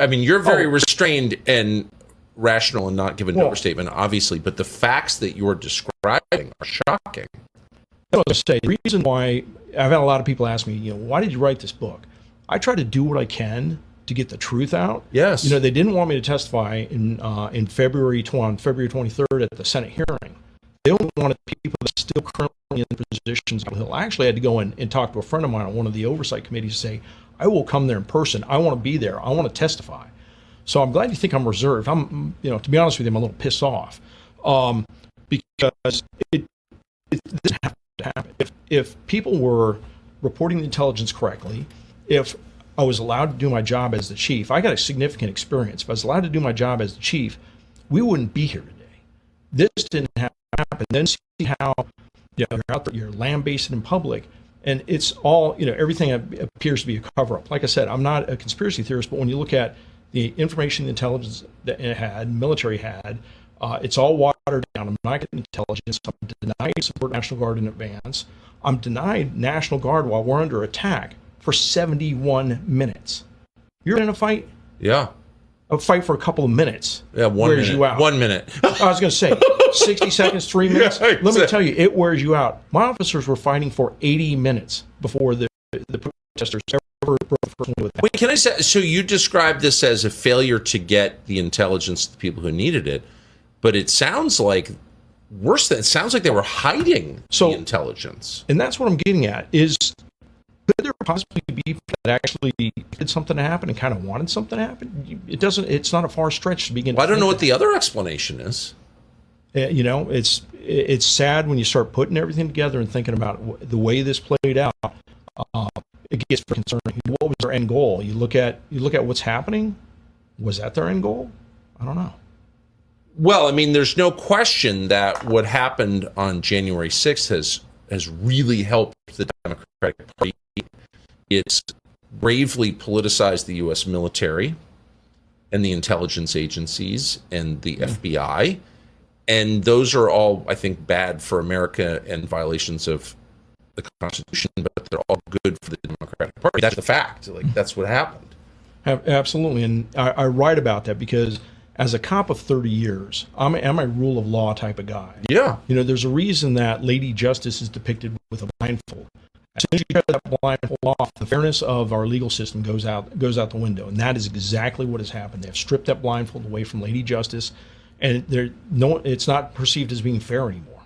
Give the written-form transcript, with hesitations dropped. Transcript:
I mean, you're very restrained and rational and not giving an overstatement, obviously, but the facts that you're describing are shocking. I was going to say, the reason why I've had a lot of people ask me, why did you write this book? I try to do what I can to get the truth out. Yes. They didn't want me to testify in February 23rd at the Senate hearing. They only wanted people that are still currently in positions on the Hill. I actually had to go in and talk to a friend of mine on one of the oversight committees and say, I will come there in person. I want to be there. I want to testify. So I'm glad you think I'm reserved. I'm, to be honest with you, I'm a little pissed off because it doesn't have to happen. If people were reporting the intelligence correctly, if I was allowed to do my job as the chief, I got a significant experience. If I was allowed to do my job as the chief, we wouldn't be here today. This didn't happen. Then see how you're out there, you're lambasted in public, and it's all everything appears to be a cover-up. Like I said, I'm not a conspiracy theorist, but when you look at the information, the intelligence that it had, military had, it's all watered down. I'm not getting intelligence. I'm denied support National Guard in advance. I'm denied National Guard while we're under attack for 71 minutes. You're in a fight? Yeah. A fight for a couple of minutes. Yeah, wears you out. 1 minute. I was going to say, 60 seconds, 3 minutes. Yeah, exactly. Let me tell you, it wears you out. My officers were fighting for 80 minutes before the protesters ever broke the first one. Wait, can I say, so you described this as a failure to get the intelligence to the people who needed it, but it sounds like worse than, it sounds like they were hiding the intelligence. And that's what I'm getting at, is could there possibly be people that actually did something to happen and kind of wanted something to happen? It's not a far stretch to begin. Well, I don't know what the other explanation is. It's sad when you start putting everything together and thinking about the way this played out. It gets concerning. What was their end goal? You look at what's happening. Was that their end goal? I don't know. Well, I mean, there's no question that what happened on January 6th has really helped the Democratic Party. It's bravely politicized the U.S. military and the intelligence agencies and the FBI. And those are all, I think, bad for America and violations of the Constitution, but they're all good for the Democratic Party. That's the fact. That's what happened. Absolutely. And I write about that because as a cop of 30 years, I'm a rule of law type of guy. Yeah. There's a reason that Lady Justice is depicted with a blindfold. As soon as you cut that blindfold off, the fairness of our legal system goes out the window. And that is exactly what has happened. They have stripped that blindfold away from Lady Justice, and it's not perceived as being fair anymore.